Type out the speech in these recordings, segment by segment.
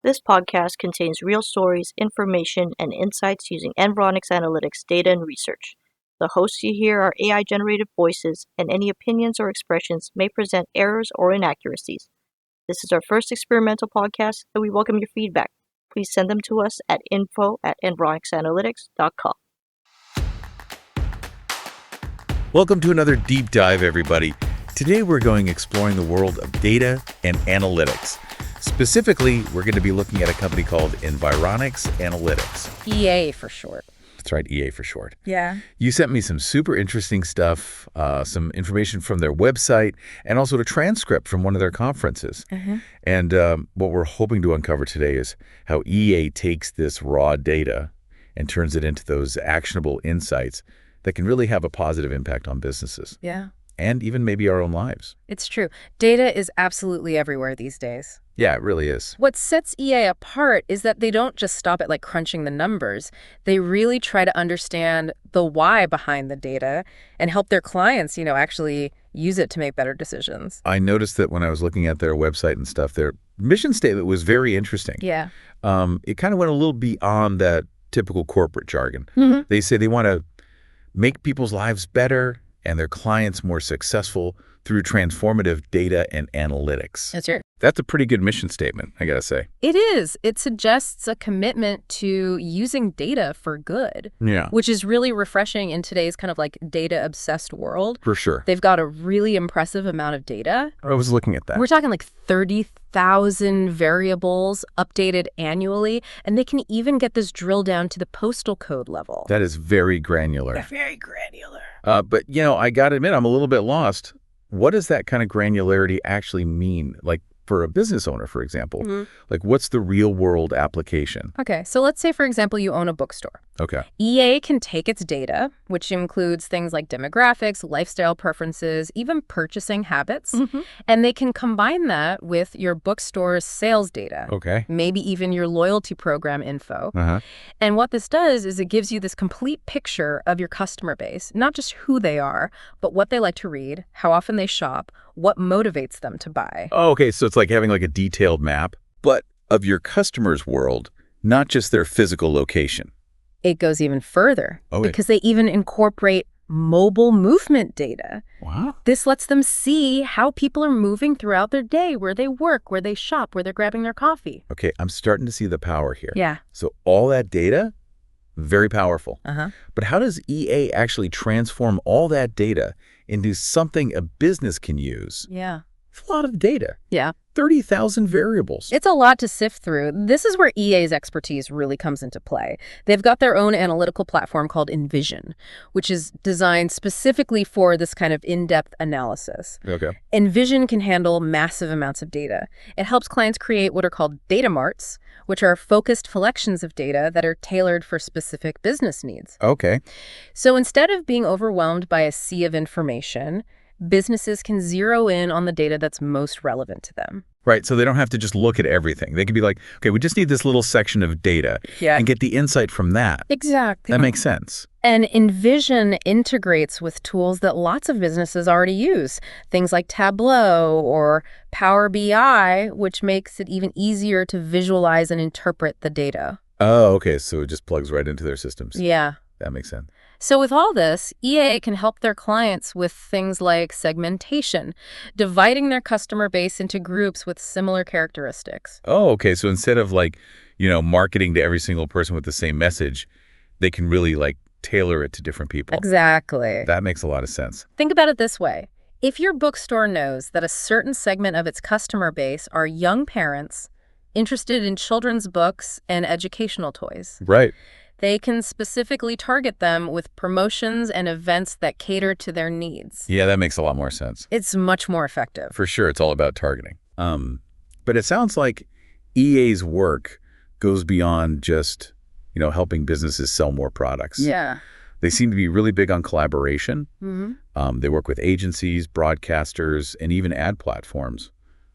This podcast contains real stories, information, and insights using Environics Analytics data and research. The hosts you hear are AI-generated voices, and any opinions or expressions may present errors or inaccuracies. This is our first experimental podcast, and we welcome your feedback. Please send them to us at info@environicsanalytics.com. Welcome to another deep dive, everybody. Today we're going exploring the world of data and analytics. Specifically, we're going to be looking at a company called Environics Analytics. EA for short. That's right, EA for short. Yeah. You sent me some super interesting stuff, some information from their website, and also a transcript from one of their conferences. And what we're hoping to uncover today is how EA takes this raw data and turns it into those actionable insights that can really have a positive impact on businesses. Yeah. And even maybe our own lives. It's true. Data is absolutely everywhere these days. Yeah, it really is. What sets EA apart is that they don't just stop at crunching the numbers. They really try to understand the why behind the data and help their clients, actually use it to make better decisions. I noticed that when I was looking at their website and stuff, their mission statement was very interesting. Yeah. It kind of went a little beyond that typical corporate jargon. They say they want to make people's lives better and their clients more successful through transformative data and analytics. That's right. That's a pretty good mission statement, I gotta say. It is. It suggests a commitment to using data for good. Yeah. Which is really refreshing in today's kind of data-obsessed world. For sure. They've got a really impressive amount of data. I was looking at that. We're talking 30,000 variables updated annually, and they can even get this drilled down to the postal code level. That is very granular. Very granular. But, I gotta admit, I'm a little bit lost. What does that kind of granularity actually mean? For a business owner, for example, what's the real world application? Okay, so let's say, for example, you own a bookstore. Okay. EA can take its data, which includes things like demographics, lifestyle preferences, even purchasing habits, and they can combine that with your bookstore's sales data. Okay. Maybe even your loyalty program info. And what this does is it gives you this complete picture of your customer base, not just who they are, but what they like to read, how often they shop, what motivates them to buy. Oh, okay, so it's like having a detailed map, but of your customer's world, not just their physical location. It goes even further Okay. because they even incorporate mobile movement data. Wow. This lets them see how people are moving throughout their day, where they work, where they shop, where they're grabbing their coffee. Okay, I'm starting to see the power here. Yeah. So all that data, very powerful. Uh-huh. But how does EA actually transform all that data into something a business can use? Yeah. It's a lot of data. Yeah. 30,000 variables. It's a lot to sift through. This is where EA's expertise really comes into play. They've got their own analytical platform called Envision, which is designed specifically for this kind of in-depth analysis. Okay. Envision can handle massive amounts of data. It helps clients create what are called data marts, which are focused collections of data that are tailored for specific business needs. Okay. So instead of being overwhelmed by a sea of information, businesses can zero in on the data that's most relevant to them. Right, so they don't have to just look at everything. They can be like, okay, we just need this little section of data and get the insight from that. Exactly. That makes sense. And Envision integrates with tools that lots of businesses already use, things like Tableau or Power BI, which makes it even easier to visualize and interpret the data. Oh, okay, so it just plugs right into their systems. Yeah. That makes sense. So with all this, EA can help their clients with things like segmentation, dividing their customer base into groups with similar characteristics. Oh, okay, so instead of marketing to every single person with the same message, they can really tailor it to different people. Exactly. That makes a lot of sense. Think about it this way. If your bookstore knows that a certain segment of its customer base are young parents interested in children's books and educational toys, Right. they can specifically target them with promotions and events that cater to their needs. Yeah, that makes a lot more sense. It's much more effective. For sure, it's all about targeting. But it sounds like EA's work goes beyond just, helping businesses sell more products. Yeah. They seem to be really big on collaboration. They work with agencies, broadcasters, and even ad platforms.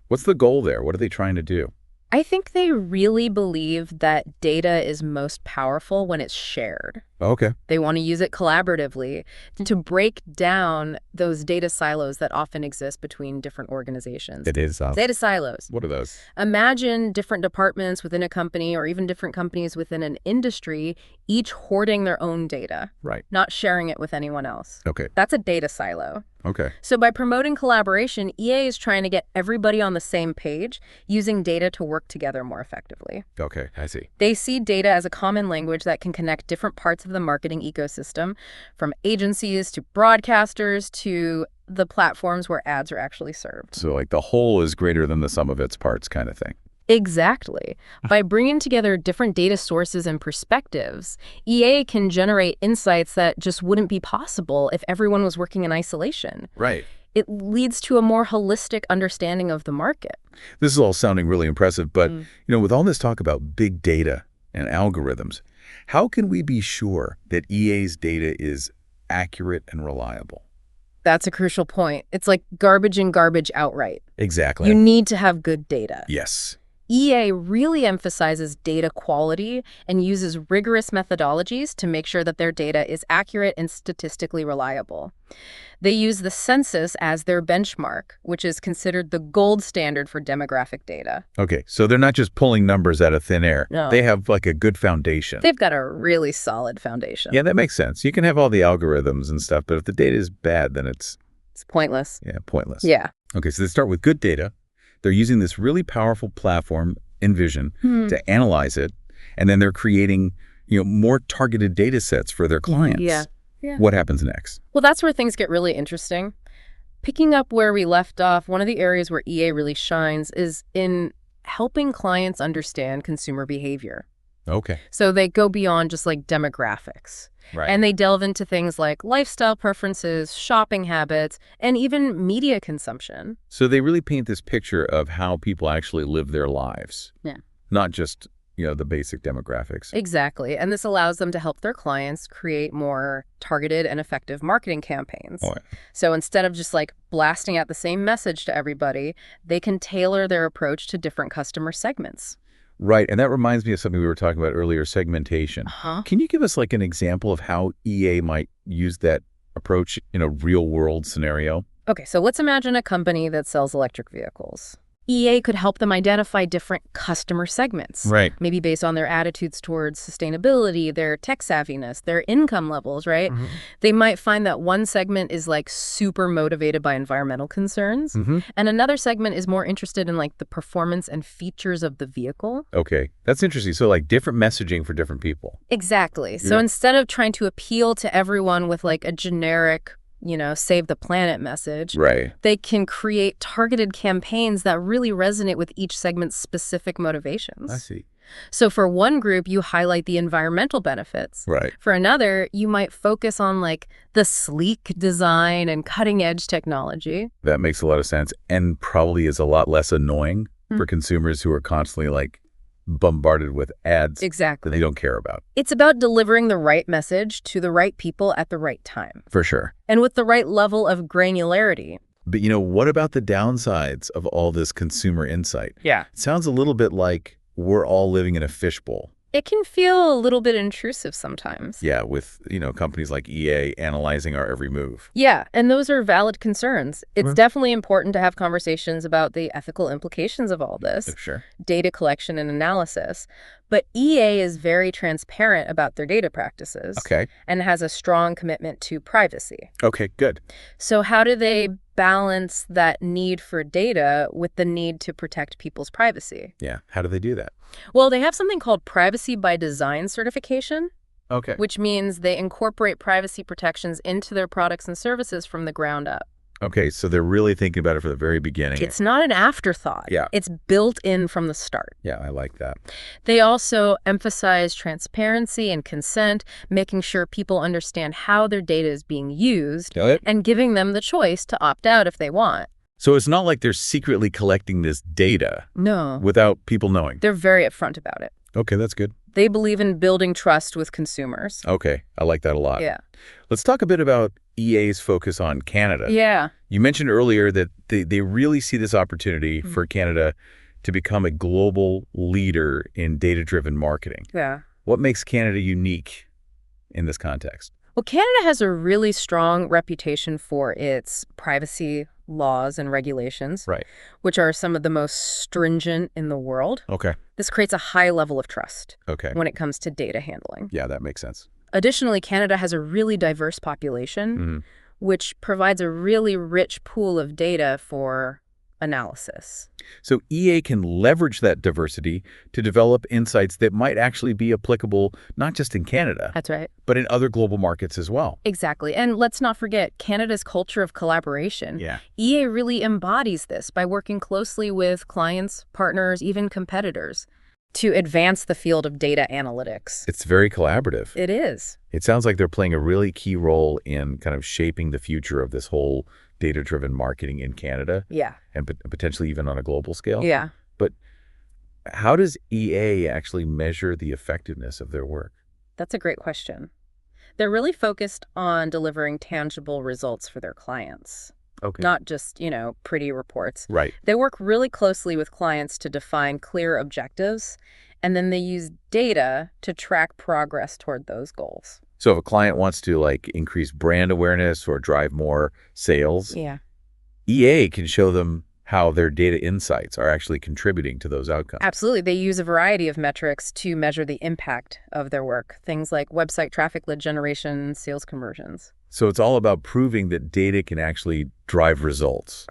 What's the goal there? What are they trying to do? I think they really believe that data is most powerful when it's shared. Okay. They want to use it collaboratively to break down those data silos that often exist between different organizations. It is. Data silos. What are those? Imagine different departments within a company or even different companies within an industry, each hoarding their own data, Right. not sharing it with anyone else. Okay. That's a data silo. Okay. So by promoting collaboration, EA is trying to get everybody on the same page, using data to work together more effectively. Okay. I see. They see data as a common language that can connect different parts of the marketing ecosystem, from agencies to broadcasters to the platforms where ads are actually served. So like the whole is greater than the sum of its parts kind of thing. Exactly. By bringing together different data sources and perspectives, EA can generate insights that just wouldn't be possible if everyone was working in isolation. Right. It leads to a more holistic understanding of the market. This is all sounding really impressive, but with all this talk about big data and algorithms, how can we be sure that EA's data is accurate and reliable? That's a crucial point. It's like garbage in, garbage out, right? Exactly. You need to have good data. Yes. EA really emphasizes data quality and uses rigorous methodologies to make sure that their data is accurate and statistically reliable. They use the census as their benchmark, which is considered the gold standard for demographic data. Okay, so they're not just pulling numbers out of thin air. No. They have like a good foundation. They've got a really solid foundation. Yeah, that makes sense. You can have all the algorithms and stuff, but if the data is bad, then it's pointless. pointless. Yeah. Okay, so they start with good data. They're using this really powerful platform, Envision, to analyze it, and then they're creating, more targeted data sets for their clients. Yeah. What happens next? Well, that's where things get really interesting. Picking up where we left off, one of the areas where EA really shines is in helping clients understand consumer behavior. Okay. So they go beyond just like demographics. Right. And they delve into things like lifestyle preferences, shopping habits, and even media consumption. So they really paint this picture of how people actually live their lives. Yeah. Not just, the basic demographics. Exactly. And this allows them to help their clients create more targeted and effective marketing campaigns. Oh, yeah. So instead of just like blasting out the same message to everybody, they can tailor their approach to different customer segments. Right, and that reminds me of something we were talking about earlier, segmentation. Uh-huh. Can you give us like an example of how EA might use that approach in a real-world scenario? Okay, so let's imagine a company that sells electric vehicles. EA could help them identify different customer segments. Right. Maybe based on their attitudes towards sustainability, their tech savviness, their income levels, right? Mm-hmm. They might find that one segment is like super motivated by environmental concerns, and another segment is more interested in like the performance and features of the vehicle. Okay, that's interesting. So like different messaging for different people. Exactly. So Yeah. instead of trying to appeal to everyone with like a generic, save the planet message, Right. they can create targeted campaigns that really resonate with each segment's specific motivations. I see. So for one group, you highlight the environmental benefits. Right. For another, you might focus on like the sleek design and cutting edge technology. That makes a lot of sense and probably is a lot less annoying for consumers who are constantly like bombarded with ads that Exactly. they don't care about. It's about delivering the right message to the right people at the right time For sure. and with the right level of granularity. But what about the downsides of all this consumer insight? Yeah. It sounds a little bit like we're all living in a fishbowl. It can feel a little bit intrusive sometimes. Yeah, with, companies like EA analyzing our every move. Yeah, and those are valid concerns. It's Mhm. definitely important to have conversations about the ethical implications of all this, Sure. data collection and analysis. But EA is very transparent about their data practices Okay. and has a strong commitment to privacy. Okay, good. So how do they balance that need for data with the need to protect people's privacy? Yeah. How do they do that? Well, they have something called Privacy by Design certification, Okay. which means they incorporate privacy protections into their products and services from the ground up. Okay, so they're really thinking about it from the very beginning. It's not an afterthought. Yeah. It's built in from the start. Yeah, I like that. They also emphasize transparency and consent, making sure people understand how their data is being used and giving them the choice to opt out if they want. So it's not like they're secretly collecting this data No. without people knowing. They're very upfront about it. Okay, that's good. They believe in building trust with consumers. Okay, I like that a lot. Yeah. Let's talk a bit about EA's focus on Canada. Yeah. You mentioned earlier that they really see this opportunity for Canada to become a global leader in data-driven marketing. Yeah. What makes Canada unique in this context? Well, Canada has a really strong reputation for its privacy laws and regulations, Right. which are some of the most stringent in the world. Okay. This creates a high level of trust Okay. when it comes to data handling. Yeah, that makes sense. Additionally, Canada has a really diverse population, which provides a really rich pool of data for analysis. So EA can leverage that diversity to develop insights that might actually be applicable not just in Canada, That's right. but in other global markets as well. Exactly. And let's not forget Canada's culture of collaboration. Yeah. EA really embodies this by working closely with clients, partners, even competitors to advance the field of data analytics. It's very collaborative. It is. It sounds like they're playing a really key role in kind of shaping the future of this whole data-driven marketing in Canada. Yeah. And potentially even on a global scale. Yeah. But how does EA actually measure the effectiveness of their work? That's a great question. They're really focused on delivering tangible results for their clients, Okay. not just, pretty reports. Right. They work really closely with clients to define clear objectives, and then they use data to track progress toward those goals. So if a client wants to increase brand awareness or drive more sales, Yeah. EA can show them how their data insights are actually contributing to those outcomes. Absolutely. They use a variety of metrics to measure the impact of their work, things like website traffic, lead generation, sales conversions. So it's all about proving that data can actually drive results,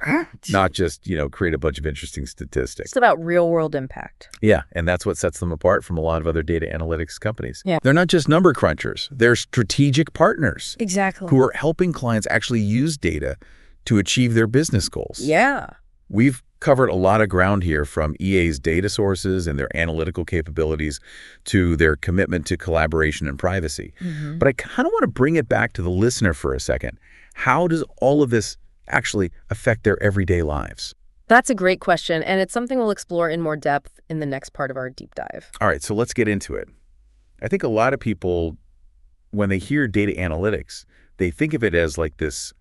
not just, create a bunch of interesting statistics. It's about real-world impact. Yeah, and that's what sets them apart from a lot of other data analytics companies. Yeah. They're not just number crunchers. They're strategic partners Exactly. who are helping clients actually use data to achieve their business goals. Yeah. We've covered a lot of ground here, from EA's data sources and their analytical capabilities to their commitment to collaboration and privacy. But I kind of want to bring it back to the listener for a second. How does all of this actually affect their everyday lives? That's a great question, and it's something we'll explore in more depth in the next part of our deep dive. All right, so let's get into it. I think a lot of people, when they hear data analytics, they think of it as this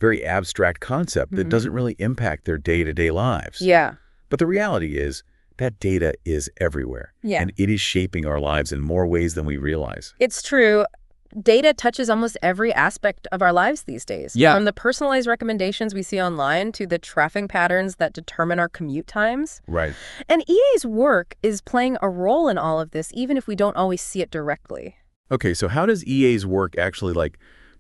very abstract concept that doesn't really impact their day-to-day lives. Yeah. But the reality is that data is everywhere. Yeah. And it is shaping our lives in more ways than we realize. It's true. Data touches almost every aspect of our lives these days. Yeah. From the personalized recommendations we see online to the traffic patterns that determine our commute times. Right. And EA's work is playing a role in all of this, even if we don't always see it directly. Okay, so how does EA's work actually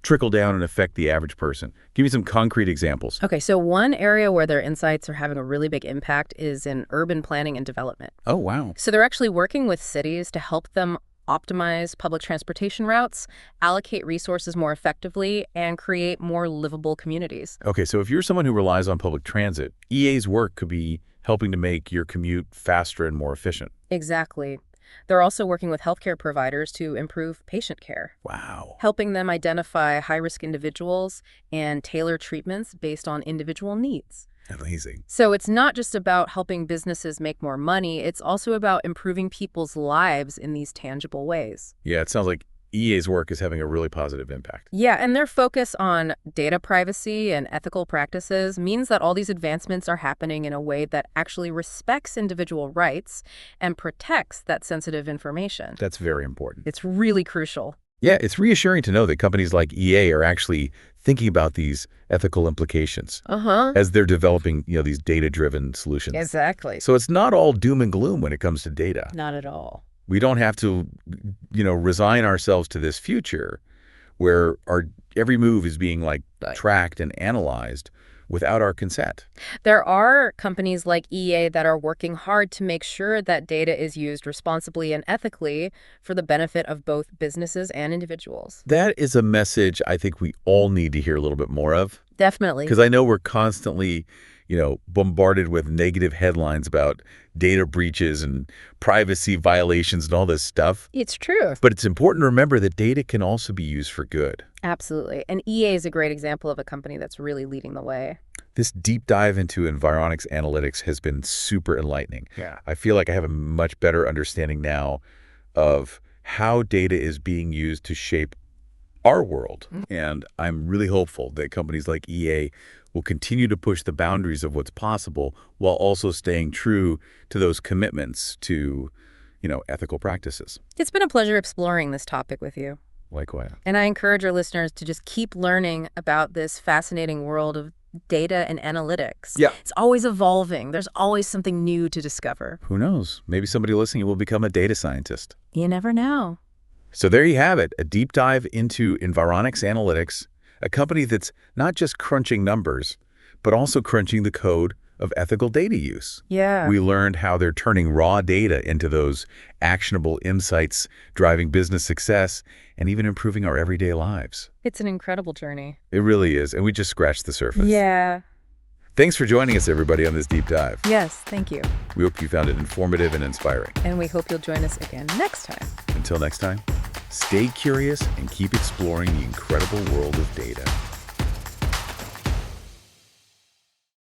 trickle down and affect the average person? Give me some concrete examples. Okay, so one area where their insights are having a really big impact is in urban planning and development. Oh, wow. So they're actually working with cities to help them optimize public transportation routes, allocate resources more effectively, and create more livable communities. Okay, so if you're someone who relies on public transit, EA's work could be helping to make your commute faster and more efficient. Exactly. They're also working with healthcare providers to improve patient care, Wow. helping them identify high-risk individuals and tailor treatments based on individual needs. Amazing. So it's not just about helping businesses make more money, it's also about improving people's lives in these tangible ways. Yeah, it sounds like EA's work is having a really positive impact. Yeah, and their focus on data privacy and ethical practices means that all these advancements are happening in a way that actually respects individual rights and protects that sensitive information. That's very important. It's really crucial. Yeah, it's reassuring to know that companies like EA are actually thinking about these ethical implications as they're developing, these data-driven solutions. Exactly. So it's not all doom and gloom when it comes to data. Not at all. We don't have to, resign ourselves to this future where our every move is being tracked and analyzed without our consent. There are companies like EA that are working hard to make sure that data is used responsibly and ethically for the benefit of both businesses and individuals. That is a message I think we all need to hear a little bit more of. Definitely. Because I know we're constantly, bombarded with negative headlines about data breaches and privacy violations and all this stuff. It's true. But it's important to remember that data can also be used for good. Absolutely. And EA is a great example of a company that's really leading the way. This deep dive into Environics Analytics has been super enlightening. Yeah. I feel like I have a much better understanding now of how data is being used to shape our world. And I'm really hopeful that companies like EA will continue to push the boundaries of what's possible while also staying true to those commitments to, ethical practices. It's been a pleasure exploring this topic with you. Likewise. And I encourage our listeners to just keep learning about this fascinating world of data and analytics. Yeah. It's always evolving. There's always something new to discover. Who knows? Maybe somebody listening will become a data scientist. You never know. So there you have it, a deep dive into Environics Analytics, a company that's not just crunching numbers, but also crunching the code of ethical data use. Yeah. We learned how they're turning raw data into those actionable insights, driving business success, and even improving our everyday lives. It's an incredible journey. It really is, and we just scratched the surface. Yeah. Thanks for joining us, everybody, on this deep dive. Yes, thank you. We hope you found it informative and inspiring. And we hope you'll join us again next time. Until next time, stay curious and keep exploring the incredible world of data.